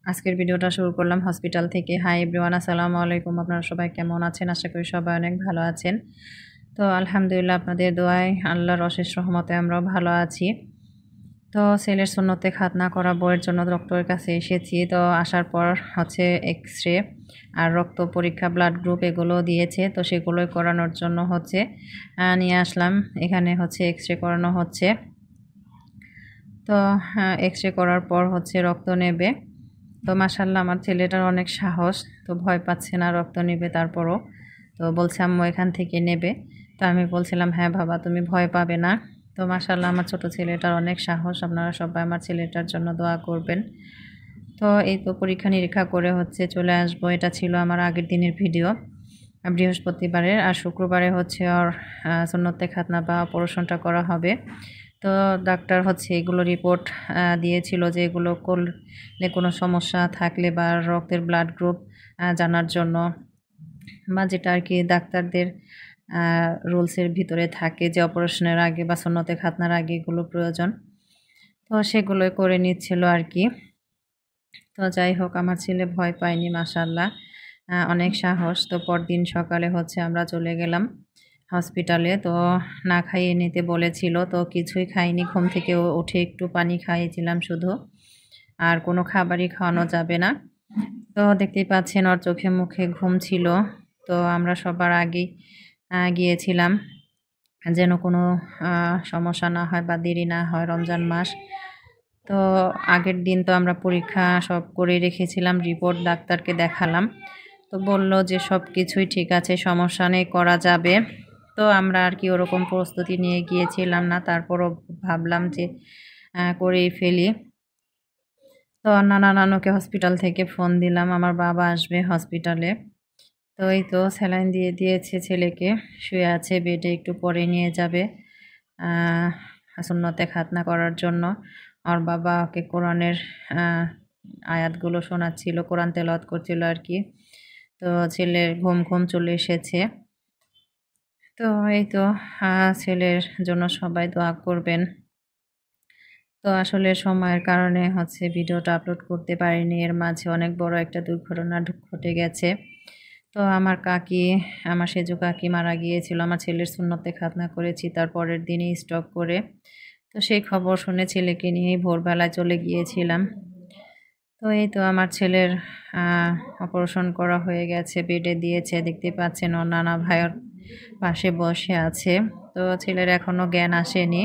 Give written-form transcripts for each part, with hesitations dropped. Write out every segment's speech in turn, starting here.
আজকের ভিডিওটা শুরু করলাম হসপিটাল থেকে। হাই এভরিওয়ান, আসসালামু আলাইকুম। আপনারা সবাই কেমন আছেন? আশা করি সবাই অনেক ভালো আছেন। তো আলহামদুলিল্লাহ, আপনাদের দোয়ায় আল্লাহর অশেষ রহমতে আমরাও ভালো আছি। তো ছেলের সুন্নতে খাতনা করা বউয়ের জন্য ডক্টরের কাছে এসেছি। তো আসার পর হচ্ছে এক্স-রে আর রক্ত পরীক্ষা, ব্লাড গ্রুপ এগুলো দিয়েছে। তো সেগুলোই করানোর জন্য হচ্ছে নিয়ে আসলাম। এখানে হচ্ছে এক্স-রে করানো হচ্ছে। তো এক্স-রে করার পর হচ্ছে রক্ত নেবে। তো মাশাআল্লাহ, আমার ছেলেটার অনেক সাহস। তো ভয় পাচ্ছে না, রক্ত নেবে তারপরও। তো বলছে আম্মু এখান থেকে নেবে। তো আমি বলছিলাম হ্যাঁ বাবা, তুমি ভয় পাবে না। তো মাশাআল্লাহ, আমার ছোট ছেলেটার অনেক সাহস। আপনারা সবাই আমার ছেলেটার জন্য দোয়া করবেন। তো এই তো পরীক্ষা নিরীক্ষা করে হচ্ছে চলে আসবো। এটা ছিল আমার আগের দিনের ভিডিও, বৃহস্পতিবারের। আর শুক্রবারে হচ্ছে ওর সুন্নতে খাতনা বা অপারেশনটা করা হবে। তো ডাক্তার হচ্ছে এগুলো রিপোর্ট দিয়েছিল যে এগুলো করলে কোনো সমস্যা থাকলে বা রক্তের ব্লাড গ্রুপ জানার জন্য, বা যেটা আর কি ডাক্তারদের রুলসের ভিতরে থাকে যে অপারেশনের আগে বা সুন্নতে খাতনার আগে এগুলো প্রয়োজন। তো সেগুলোই করে নিচ্ছিল আর কি। তো যাই হোক, আমার ছেলে ভয় পায়নি মাশাআল্লাহ, অনেক সাহস। তো পরদিন সকালে হচ্ছে আমরা চলে গেলাম হসপিটালে। তো না খাইয়ে নিতে বলেছিল, তো কিছুই খাইনি। ঘুম থেকে উঠে একটু পানি খাইয়েছিলাম শুধু, আর কোনো খাবারই খাওয়ানো যাবে না। তো দেখতেই পাচ্ছেন ওর চোখে মুখে ঘুম ছিল। তো আমরা সবার আগেই গিয়েছিলাম যেন কোনো সমস্যা না হয় বা দেরি না হয়, রমজান মাস। তো আগের দিন তো আমরা পরীক্ষা সব করে রেখেছিলাম, রিপোর্ট ডাক্তারকে দেখালাম। তো বলল যে সব কিছুই ঠিক আছে, সমস্যা নেই, করা যাবে। তো আমরা আর কি ওরকম প্রস্তুতি নিয়ে গিয়েছিলাম না, তারপরও ভাবলাম যে করেই ফেলি। তো নানুকে হসপিটাল থেকে ফোন দিলাম, আমার বাবা আসবে হসপিটালে। তো এই তো স্যালাইন দিয়ে দিয়েছে ছেলেকে, শুয়ে আছে বেডে, একটু পরে নিয়ে যাবে সুন্নতে খাতনা করার জন্য। আর বাবা ওকে কোরআনের আয়াতগুলো শোনাচ্ছিল, কোরআন তেলাওয়াত করছিল আর কি। তো ছেলের ঘুম চলে এসেছে। তো এই তো ছেলের জন্য সবাই দোয়া করবেন। তো আসলে সময়ের কারণে হচ্ছে ভিডিওটা আপলোড করতে পারিনি। এর মাঝে অনেক বড় একটা দুর্ঘটনা ঘটে গেছে। তো আমার সেজো কাকি মারা গিয়েছিল। আমার ছেলের সুন্নতে খাতনা করেছি তার পরের দিনই স্ট্রোক করে। তো সেই খবর শুনে ছেলেকে নিয়েই ভোরবেলায় চলে গিয়েছিলাম। তো এই তো আমার ছেলের অপারেশন করা হয়ে গেছে, বেডে দিয়েছে। দেখতে পাচ্ছেন ওর নানা ভাইয়ের পাশে বসে আছে। তো ছেলের এখনও জ্ঞান আসেনি।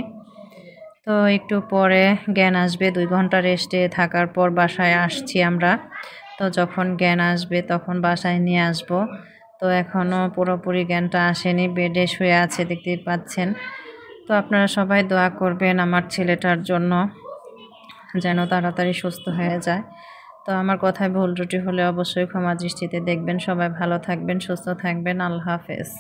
তো একটু পরে জ্ঞান আসবে। 2 ঘন্টা রেস্টে থাকার পর বাসায় আসছি আমরা। তো যখন জ্ঞান আসবে তখন বাসায় নিয়ে আসব। তো এখনও পুরোপুরি জ্ঞানটা আসেনি, বেডে শুয়ে আছে দেখতেই পাচ্ছেন। তো আপনারা সবাই দোয়া করবেন আমার ছেলেটার জন্য, যেন তাড়াতাড়ি সুস্থ হয়ে যায়। তো আমার কথায় ভুল ত্রুটি হলে অবশ্যই ক্ষমা দৃষ্টিতে দেখবেন। সবাই ভালো থাকবেন, সুস্থ থাকবেন। আল্লাহ হাফেজ।